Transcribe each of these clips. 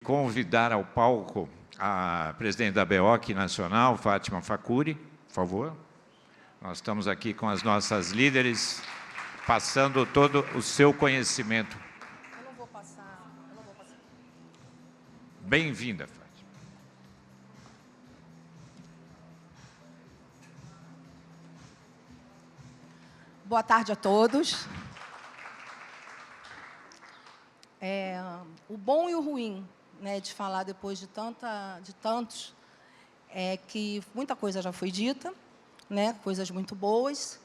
convidar ao palco a presidente da BEOC Nacional, Fátima Facuri, por favor. Nós estamos aqui com as nossas líderes, passando todo o seu conhecimento. Eu não vou passar. Bem-vinda, Fátima. Boa tarde a todos. O bom e o ruim, né, de falar depois de tantos, é que muita coisa já foi dita, né, coisas muito boas,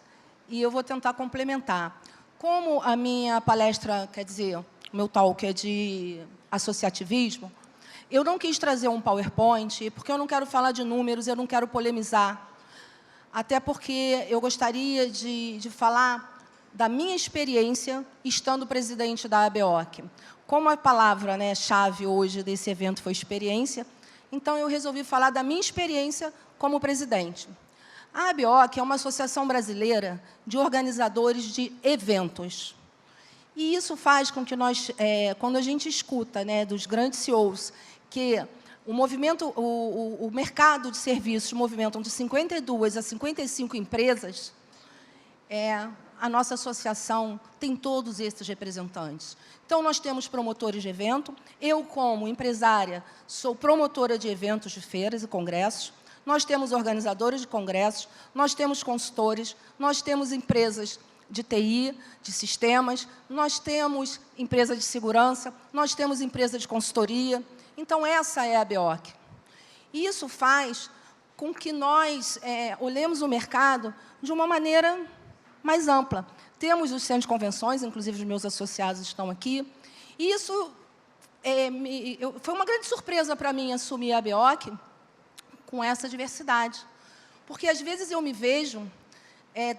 e eu vou tentar complementar. Como a minha palestra, quer dizer, o meu talk é de associativismo, eu não quis trazer um PowerPoint, porque eu não quero falar de números, eu não quero polemizar, até porque eu gostaria de falar da minha experiência estando presidente da ABEOC. Como a palavra, né, chave hoje desse evento foi experiência, então eu resolvi falar da minha experiência como presidente. A ABEOC é uma associação brasileira de organizadores de eventos. E isso faz com que nós, quando a gente escuta, né, dos grandes CEOs, que o mercado de serviços movimentam de 52 a 55 empresas, a nossa associação tem todos esses representantes. Então, nós temos promotores de evento. Eu, como empresária, sou promotora de eventos de feiras e congressos. Nós temos organizadores de congressos, nós temos consultores, nós temos empresas de TI, de sistemas, nós temos empresa de segurança, nós temos empresa de consultoria. Então, essa é a ABEOC. E isso faz com que nós olhemos o mercado de uma maneira mais ampla. Temos os centros de convenções, inclusive os meus associados estão aqui. E isso foi uma grande surpresa para mim assumir a ABEOC com essa diversidade. Porque, às vezes, eu me vejo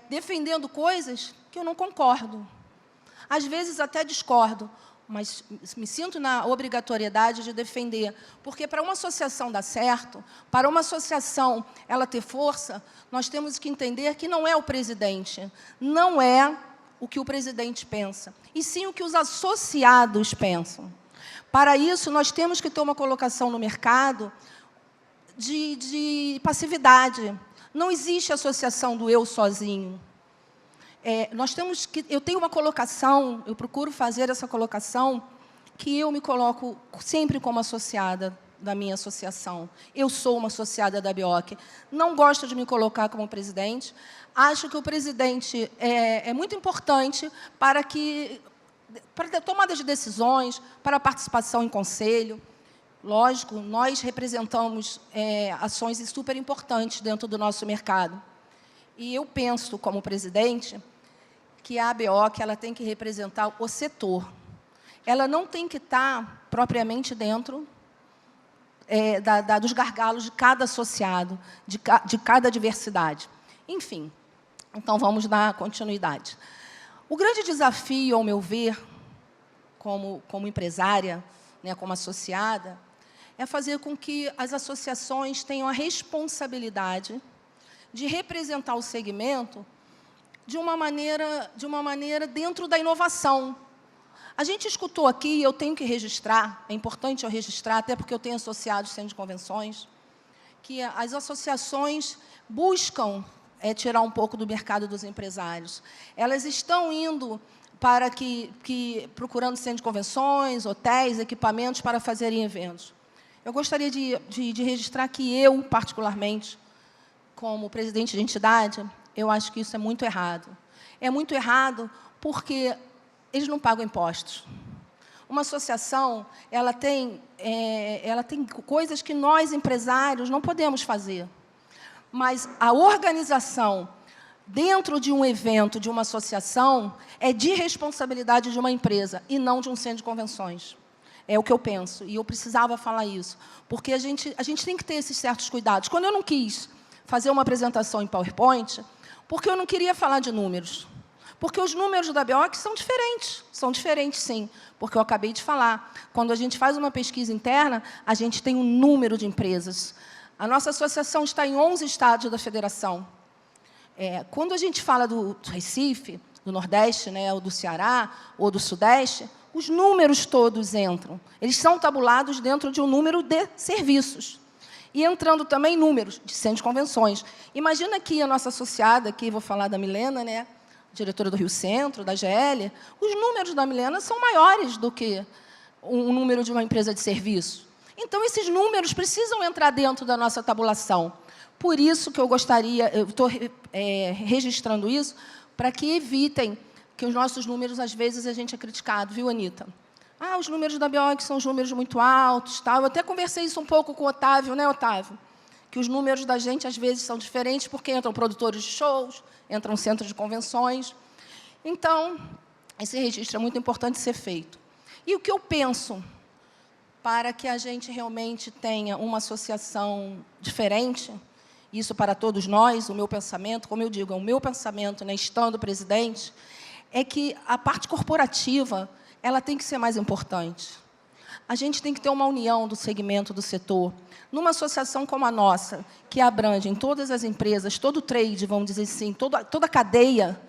defendendo coisas que eu não concordo. Às vezes, até discordo, mas me sinto na obrigatoriedade de defender, porque para uma associação dar certo, para uma associação ela ter força, nós temos que entender que não é o presidente, não é o que o presidente pensa, e sim o que os associados pensam. Para isso, nós temos que ter uma colocação no mercado de passividade. Não existe associação do eu sozinho. Eu tenho uma colocação, eu procuro fazer essa colocação, que eu me coloco sempre como associada da minha associação. Eu sou uma associada da ABEOC. Não gosto de me colocar como presidente. Acho que o presidente é muito importante para a tomada de decisões, para a participação em conselho. Lógico, nós representamos ações super importantes dentro do nosso mercado. E eu penso, como presidente, que a ABEOC ela tem que representar o setor. Ela não tem que estar propriamente dentro dos gargalos de cada associado, de cada diversidade. Enfim, então vamos dar continuidade. O grande desafio, ao meu ver, como empresária, né, como associada, é fazer com que as associações tenham a responsabilidade de representar o segmento de uma maneira dentro da inovação. A gente escutou aqui, eu tenho que registrar, é importante eu registrar, até porque eu tenho associados centros de convenções, que as associações buscam tirar um pouco do mercado dos empresários. Elas estão indo para procurando centros de convenções, hotéis, equipamentos para fazerem eventos. Eu gostaria de registrar que eu, particularmente, como presidente de entidade, eu acho que isso é muito errado. É muito errado porque eles não pagam impostos. Uma associação, ela tem coisas que nós, empresários, não podemos fazer. Mas a organização dentro de um evento, de uma associação, é de responsabilidade de uma empresa e não de um centro de convenções. É o que eu penso, e eu precisava falar isso, porque a gente tem que ter esses certos cuidados. Quando eu não quis fazer uma apresentação em PowerPoint, porque eu não queria falar de números. Porque os números da ABEOC são diferentes, sim, porque eu acabei de falar. Quando a gente faz uma pesquisa interna, a gente tem um número de empresas. A nossa associação está em 11 estados da federação. Quando a gente fala do Recife, do Nordeste, né, ou do Ceará, ou do Sudeste, os números todos entram. Eles são tabulados dentro de um número de serviços. E entrando também números de centros de convenções. Imagina que a nossa associada, aqui vou falar da Milena, né, diretora do Rio Centro, da GL, os números da Milena são maiores do que o número de uma empresa de serviço. Então, esses números precisam entrar dentro da nossa tabulação. Por isso que eu estou registrando isso, para que evitem que os nossos números, às vezes, a gente é criticado, viu, Anitta? Ah, os números da BEOC são os números muito altos, tal. Eu até conversei isso um pouco com o Otávio, né, Otávio? Que os números da gente, às vezes, são diferentes, porque entram produtores de shows, entram centros de convenções. Então, esse registro é muito importante ser feito. E o que eu penso para que a gente realmente tenha uma associação diferente, isso para todos nós, o meu pensamento, como eu digo, é o meu pensamento, né, estando presidente, é que a parte corporativa ela tem que ser mais importante. A gente tem que ter uma união do segmento, do setor. Numa associação como a nossa, que abrange em todas as empresas, todo o trade, vamos dizer assim, toda a cadeia,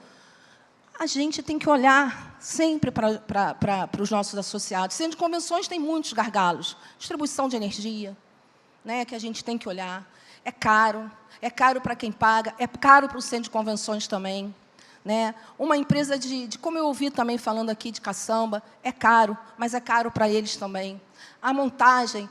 a gente tem que olhar sempre para os nossos associados. Centro de convenções tem muitos gargalos. Distribuição de energia, né, que a gente tem que olhar. É caro para quem paga, é caro para o centro de convenções também. Né? Uma empresa como eu ouvi também falando aqui de caçamba, é caro, mas é caro para eles também. A montagem,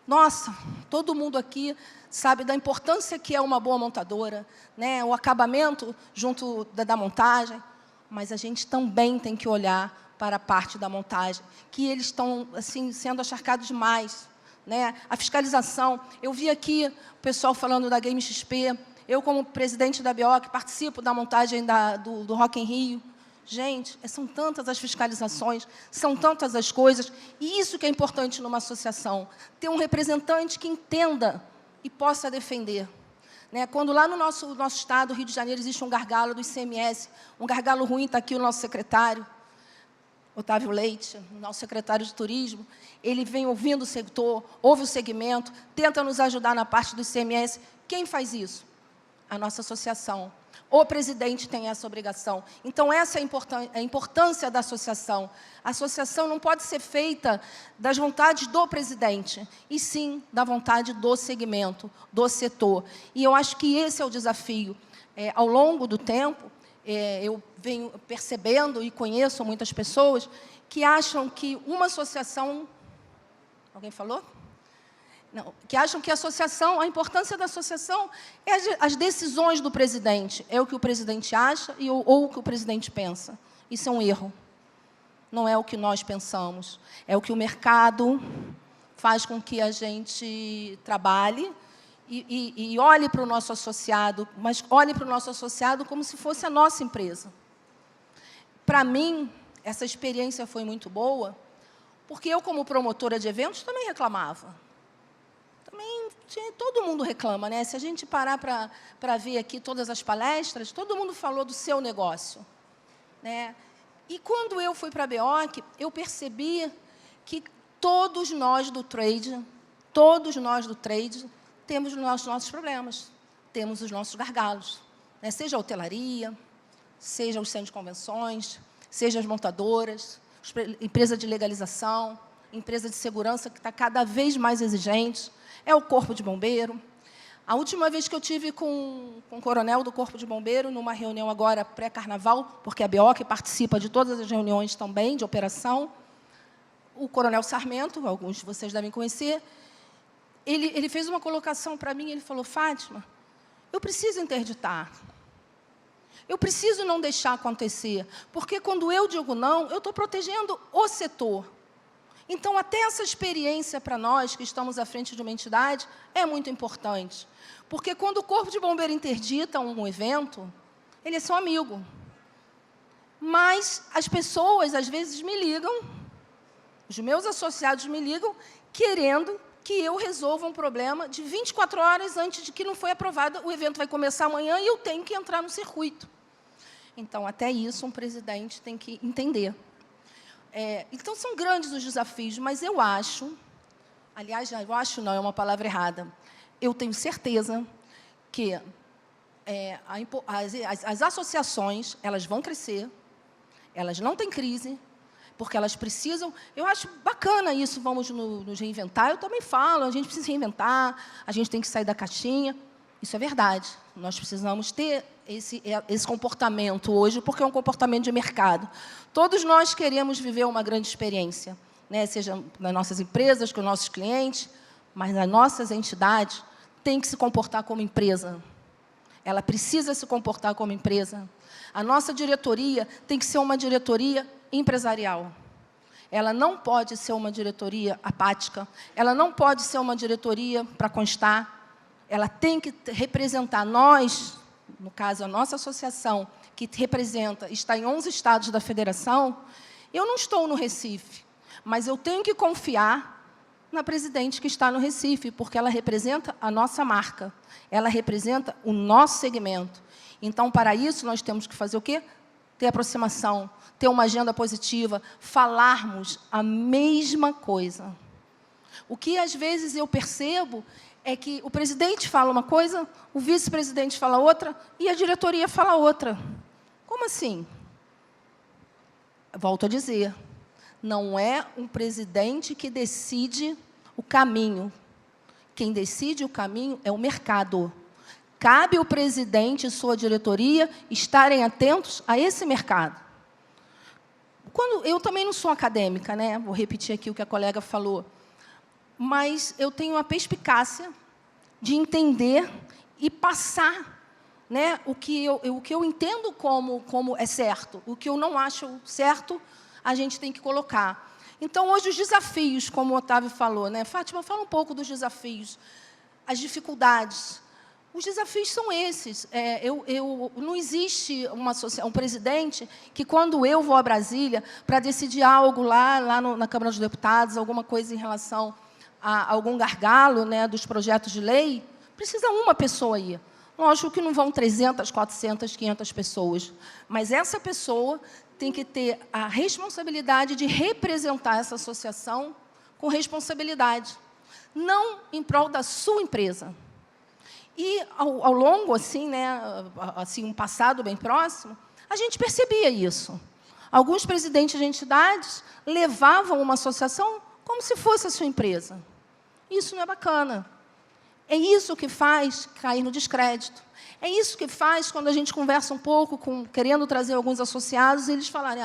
nossa, todo mundo aqui sabe da importância que é uma boa montadora, né? O acabamento junto da montagem, mas a gente também tem que olhar para a parte da montagem, que eles estão assim, sendo acharcados demais. Né? A fiscalização, eu vi aqui o pessoal falando da Game XP, eu, como presidente da BEOC, participo da montagem do Rock in Rio. Gente, são tantas as fiscalizações, são tantas as coisas, e isso que é importante numa associação, ter um representante que entenda e possa defender. Né? Quando lá no nosso estado, Rio de Janeiro, existe um gargalo do ICMS, um gargalo ruim, está aqui o nosso secretário, Otávio Leite, nosso secretário de Turismo, ele vem ouvindo o setor, ouve o segmento, tenta nos ajudar na parte do ICMS. Quem faz isso? A nossa associação. O presidente tem essa obrigação. Então, essa é a importância da associação. A associação não pode ser feita das vontades do presidente, e sim da vontade do segmento, do setor. E eu acho que esse é o desafio. Ao longo do tempo, eu venho percebendo e conheço muitas pessoas que acham que uma associação... Alguém falou? Não, que acham que a importância da associação é as decisões do presidente. É o que o presidente acha ou o que o presidente pensa. Isso é um erro. Não é o que nós pensamos. É o que o mercado faz com que a gente trabalhe e olhe para o nosso associado, mas olhe para o nosso associado como se fosse a nossa empresa. Para mim, essa experiência foi muito boa, porque eu, como promotora de eventos, também reclamava. Todo mundo reclama, né? Se a gente parar para ver aqui todas as palestras, todo mundo falou do seu negócio. Né? E quando eu fui para a BEOC, eu percebi que todos nós do trade, temos os nossos problemas, temos os nossos gargalos. Né? Seja a hotelaria, seja os centros de convenções, seja as montadoras, empresa de legalização, empresa de segurança que está cada vez mais exigente, é o Corpo de Bombeiro. A última vez que eu tive com o coronel do Corpo de Bombeiro, numa reunião agora pré-carnaval, porque a BEOC participa de todas as reuniões também de operação, o coronel Sarmento, alguns de vocês devem conhecer, ele fez uma colocação para mim, ele falou, Fátima, eu preciso interditar. Eu preciso não deixar acontecer, porque quando eu digo não, eu estou protegendo o setor. Então, até essa experiência para nós, que estamos à frente de uma entidade, é muito importante. Porque quando o Corpo de Bombeiro interdita um evento, ele é seu amigo. Mas as pessoas, às vezes, me ligam, os meus associados me ligam, querendo que eu resolva um problema de 24 horas antes de que não foi aprovado, o evento vai começar amanhã e eu tenho que entrar no circuito. Então, até isso, um presidente tem que entender. Então, são grandes os desafios, mas eu acho, aliás, eu acho não, é uma palavra errada, eu tenho certeza que as associações, elas vão crescer, elas não têm crise, porque elas precisam. Eu acho bacana isso, vamos nos reinventar. Eu também falo, a gente precisa se reinventar, a gente tem que sair da caixinha. Isso é verdade. Nós precisamos ter esse comportamento hoje, porque é um comportamento de mercado. Todos nós queremos viver uma grande experiência, né? Seja nas nossas empresas, com os nossos clientes, mas as nossas entidades têm que se comportar como empresa. Ela precisa se comportar como empresa. A nossa diretoria tem que ser uma diretoria empresarial. Ela não pode ser uma diretoria apática, ela não pode ser uma diretoria para constar, ela tem que representar nós, no caso, a nossa associação, que representa, está em 11 estados da federação. Eu não estou no Recife, mas eu tenho que confiar na presidente que está no Recife, porque ela representa a nossa marca, ela representa o nosso segmento. Então, para isso, nós temos que fazer o quê? Ter aproximação, ter uma agenda positiva, falarmos a mesma coisa. O que, às vezes, eu percebo é que o presidente fala uma coisa, o vice-presidente fala outra e a diretoria fala outra. Como assim? Volto a dizer, não é um presidente que decide o caminho. Quem decide o caminho é o mercado. Cabe ao presidente e sua diretoria estarem atentos a esse mercado. Eu também não sou acadêmica, né? Vou repetir aqui o que a colega falou, mas eu tenho a perspicácia de entender e passar, né, o que eu entendo como é certo. O que eu não acho certo, a gente tem que colocar. Então, hoje, os desafios, como o Otávio falou, né? Fátima, fala um pouco dos desafios, as dificuldades. Os desafios são esses. Não existe um presidente que, quando eu vou a Brasília para decidir algo lá na Câmara dos Deputados, alguma coisa em relação a algum gargalo, né, dos projetos de lei, precisa uma pessoa ir. Lógico que não vão 300, 400, 500 pessoas, mas essa pessoa tem que ter a responsabilidade de representar essa associação com responsabilidade, não em prol da sua empresa. E, ao longo, assim, né, um passado bem próximo, a gente percebia isso. Alguns presidentes de entidades levavam uma associação como se fosse a sua empresa. Isso não é bacana. É isso que faz cair no descrédito. É isso que faz, quando a gente conversa um pouco, querendo trazer alguns associados, eles falarem,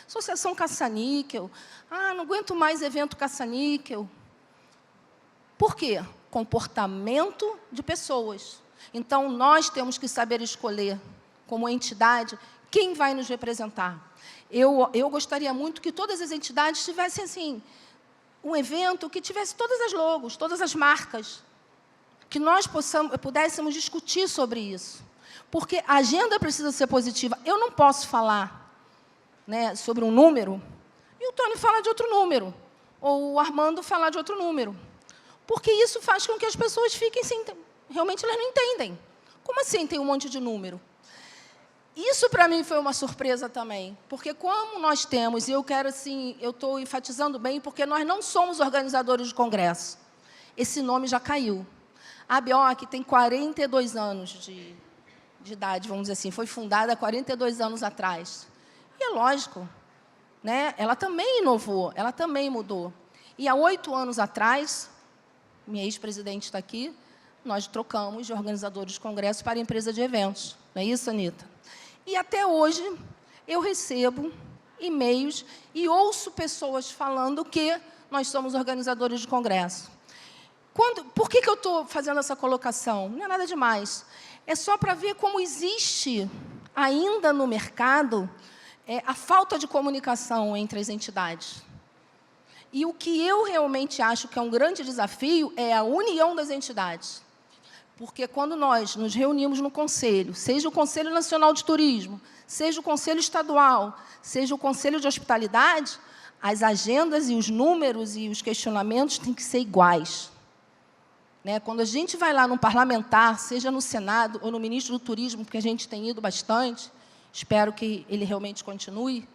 associação caça-níquel, não aguento mais evento caça-níquel. Por quê? Comportamento de pessoas. Então, nós temos que saber escolher, como entidade, quem vai nos representar. Eu gostaria muito que todas as entidades tivessem, assim, um evento que tivesse todas as logos, todas as marcas, que nós pudéssemos discutir sobre isso. Porque a agenda precisa ser positiva. Eu não posso falar, né, sobre um número e o Tony fala de outro número, ou o Armando falar de outro número. Porque isso faz com que as pessoas fiquem sem... Realmente, elas não entendem. Como assim tem um monte de número? Isso, para mim, foi uma surpresa também. Porque, como nós temos, e eu quero, assim, eu estou enfatizando bem, porque nós não somos organizadores de congresso. Esse nome já caiu. A BEOC tem 42 anos de idade, vamos dizer assim. Foi fundada há 42 anos atrás. E é lógico, né? Ela também inovou, ela também mudou. E há 8 anos atrás, minha ex-presidente está aqui, nós trocamos de organizadores de congresso para empresa de eventos. Não é isso, Anitta? E até hoje eu recebo e-mails e ouço pessoas falando que nós somos organizadores de congresso. Por que eu estou fazendo essa colocação? Não é nada demais. É só para ver como existe ainda no mercado a falta de comunicação entre as entidades. E o que eu realmente acho que é um grande desafio é a união das entidades. Porque, quando nós nos reunimos no Conselho, seja o Conselho Nacional de Turismo, seja o Conselho Estadual, seja o Conselho de Hospitalidade, as agendas e os números e os questionamentos têm que ser iguais. Né? Quando a gente vai lá num parlamentar, seja no Senado ou no ministro do Turismo, porque a gente tem ido bastante, espero que ele realmente continue,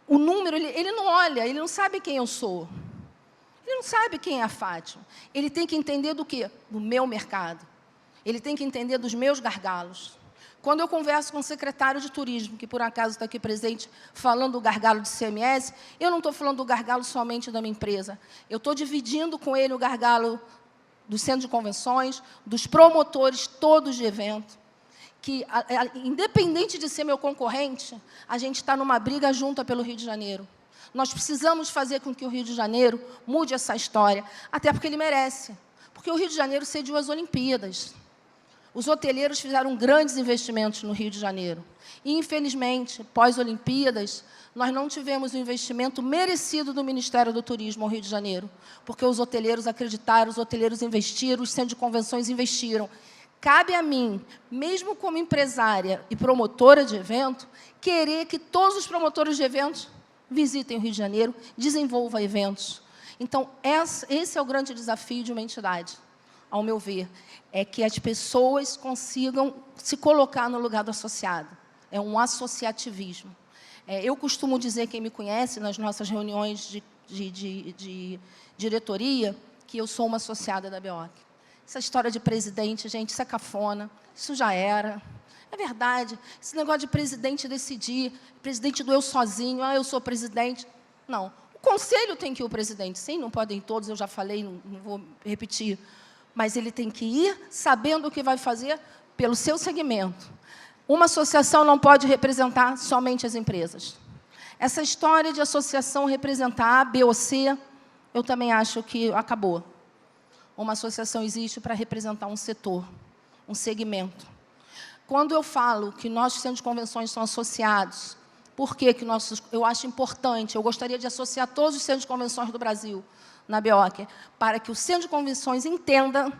o número, ele não olha, ele não sabe quem eu sou. Ele não sabe quem é a Fátima. Ele tem que entender do quê? Do meu mercado. Ele tem que entender dos meus gargalos. Quando eu converso com o secretário de Turismo, que por acaso está aqui presente, falando do gargalo de CMS, eu não estou falando do gargalo somente da minha empresa. Eu estou dividindo com ele o gargalo do centro de convenções, dos promotores todos de evento, que, independente de ser meu concorrente, a gente está numa briga junta pelo Rio de Janeiro. Nós precisamos fazer com que o Rio de Janeiro mude essa história, até porque ele merece. Porque o Rio de Janeiro sediou as Olimpíadas. Os hoteleiros fizeram grandes investimentos no Rio de Janeiro. E, infelizmente, pós-Olimpíadas, nós não tivemos o investimento merecido do Ministério do Turismo ao Rio de Janeiro, porque os hoteleiros acreditaram, os hoteleiros investiram, os centros de convenções investiram. Cabe a mim, mesmo como empresária e promotora de evento, querer que todos os promotores de eventos visitem o Rio de Janeiro, desenvolvam eventos. Então, esse é o grande desafio de uma entidade, ao meu ver, é que as pessoas consigam se colocar no lugar do associado. É um associativismo. Eu costumo dizer, quem me conhece, nas nossas reuniões de diretoria, que eu sou uma associada da BEOC. Essa história de presidente, gente, isso é cafona, isso já era. É verdade, esse negócio de presidente decidir, presidente do eu sozinho, eu sou presidente. Não, o conselho tem que ir o presidente, sim, não podem todos, eu já falei, não vou repetir, mas ele tem que ir sabendo o que vai fazer pelo seu segmento. Uma associação não pode representar somente as empresas. Essa história de associação representar A, B ou C, eu também acho que acabou. Uma associação existe para representar um setor, um segmento. Quando eu falo que nossos centros de convenções são associados, por que eu acho importante, eu gostaria de associar todos os centros de convenções do Brasil na BEOC, para que o centro de convenções entenda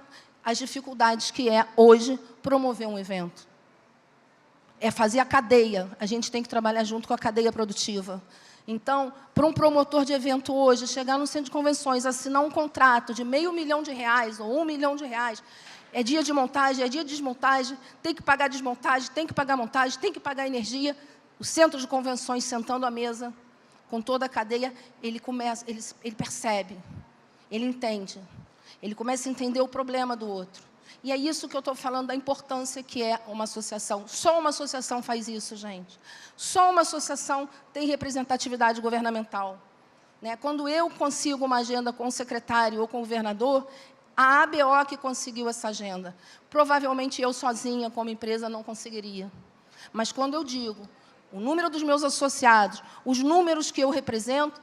as dificuldades que é, hoje, promover um evento. É fazer a cadeia, a gente tem que trabalhar junto com a cadeia produtiva. Então, para um promotor de evento hoje, chegar no centro de convenções, assinar um contrato de R$500 mil ou R$1 milhão, é dia de montagem, é dia de desmontagem, tem que pagar desmontagem, tem que pagar montagem, tem que pagar energia. O centro de convenções, sentando à mesa, com toda a cadeia, ele percebe, ele entende, ele começa a entender o problema do outro. E é isso que eu estou falando, da importância que é uma associação. Só uma associação faz isso, gente. Só uma associação tem representatividade governamental. Quando eu consigo uma agenda com o secretário ou com o governador, a ABEOC conseguiu essa agenda. Provavelmente eu sozinha, como empresa, não conseguiria. Mas quando eu digo o número dos meus associados, os números que eu represento,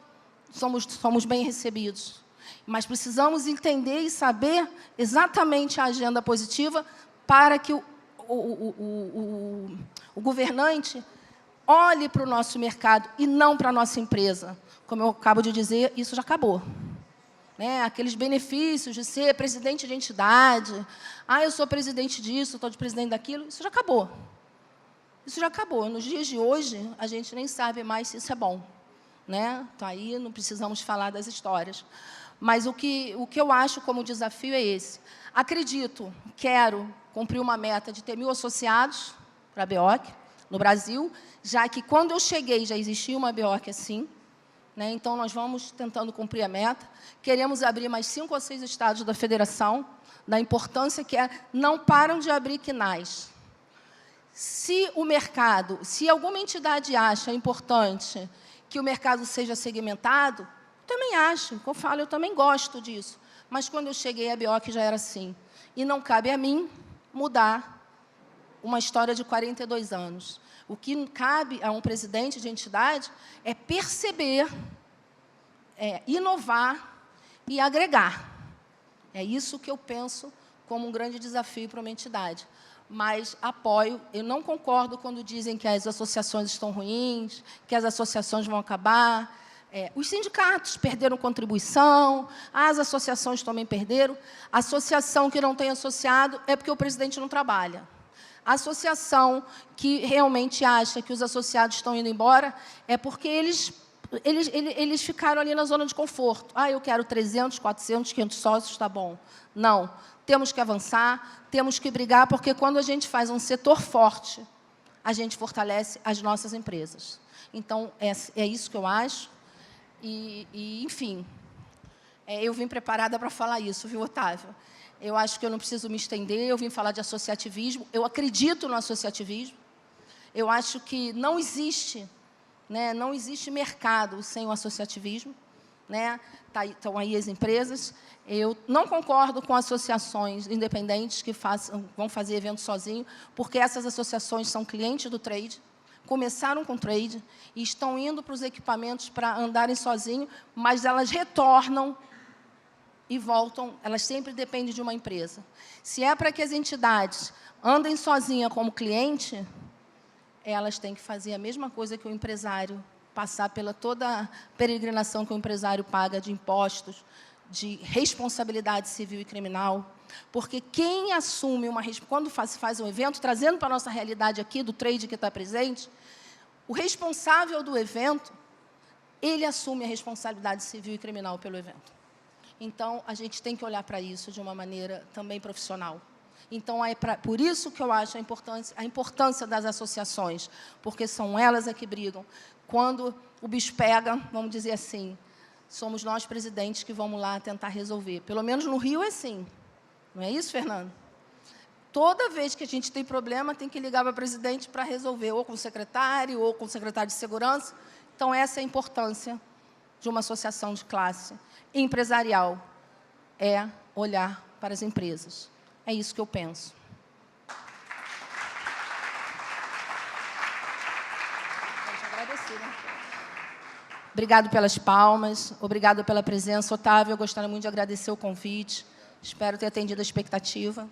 somos bem recebidos. Mas precisamos entender e saber exatamente a agenda positiva para que o governante olhe para o nosso mercado e não para a nossa empresa. Como eu acabo de dizer, isso já acabou. Aqueles benefícios de ser presidente de entidade, eu sou presidente disso, estou de presidente daquilo, isso já acabou. Isso já acabou. Nos dias de hoje, a gente nem sabe mais se isso é bom. Tá aí, não precisamos falar das histórias. Mas o que eu acho como desafio é esse. Acredito, quero cumprir uma meta de ter 1.000 associados para a BEOC no Brasil, já que, quando eu cheguei, já existia uma BEOC assim. Então, nós vamos tentando cumprir a meta. Queremos abrir mais 5 ou 6 estados da federação, da importância que é, não param de abrir quinais. Se o mercado, se alguma entidade acha importante que o mercado seja segmentado, eu também acho, como eu falo, eu também gosto disso. Mas, quando eu cheguei, a BEOC já era assim. E não cabe a mim mudar uma história de 42 anos. O que cabe a um presidente de entidade é perceber, inovar e agregar. É isso que eu penso como um grande desafio para uma entidade. Mas apoio, eu não concordo quando dizem que as associações estão ruins, que as associações vão acabar. Os sindicatos perderam contribuição, as associações também perderam. A associação que não tem associado é porque o presidente não trabalha. A associação que realmente acha que os associados estão indo embora é porque eles ficaram ali na zona de conforto. Eu quero 300, 400, 500 sócios, está bom. Não, temos que avançar, temos que brigar, porque quando a gente faz um setor forte, a gente fortalece as nossas empresas. Então, é isso que eu acho. Enfim, eu vim preparada para falar isso, viu, Otávio? Eu acho que eu não preciso me estender, eu vim falar de associativismo, eu acredito no associativismo, Eu acho que não existe, né, não existe mercado sem o associativismo, né? Estão aí as empresas. Eu não concordo com associações independentes que vão fazer evento sozinho, porque essas associações são clientes do trade, começaram com trade e estão indo para os equipamentos para andarem sozinhos, mas elas retornam e voltam, elas sempre dependem de uma empresa. Se é para que as entidades andem sozinhas como cliente, elas têm que fazer a mesma coisa que o empresário, passar pela toda a peregrinação que o empresário paga de impostos, de responsabilidade civil e criminal, porque quem assume quando faz um evento, trazendo para a nossa realidade aqui, do trade que está presente, o responsável do evento, ele assume a responsabilidade civil e criminal pelo evento. Então, a gente tem que olhar para isso de uma maneira também profissional. Então, por isso que eu acho a importância das associações, porque são elas que brigam. Quando o bicho pega, vamos dizer assim, somos nós, presidentes, que vamos lá tentar resolver. Pelo menos no Rio é assim. Não é isso, Fernando? Toda vez que a gente tem problema, tem que ligar para o presidente para resolver, ou com o secretário, ou com o secretário de segurança. Então, essa é a importância de uma associação de classe empresarial, é olhar para as empresas. É isso que eu penso. Obrigado pelas palmas, obrigado pela presença. Otávio, eu gostaria muito de agradecer o convite. Espero ter atendido a expectativa.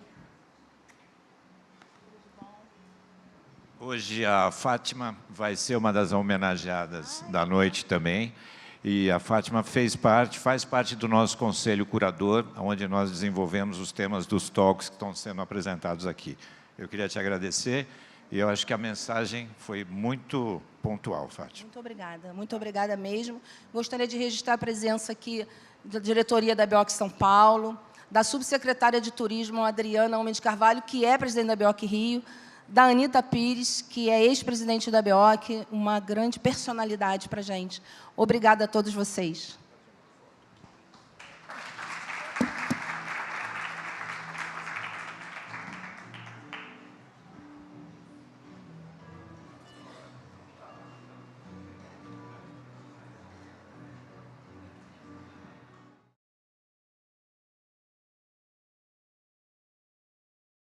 Hoje a Fátima vai ser uma das homenageadas da noite também. E a Fátima faz parte do nosso conselho curador, onde nós desenvolvemos os temas dos talks que estão sendo apresentados aqui. Eu queria te agradecer e eu acho que a mensagem foi muito pontual, Fátima. Muito obrigada mesmo. Gostaria de registrar a presença aqui da diretoria da BEOC São Paulo, da subsecretária de Turismo, Adriana Homem de Carvalho, que é presidente da BEOC Rio, da Anita Pires, que é ex-presidente da BEOC, uma grande personalidade para a gente. Obrigada a todos vocês.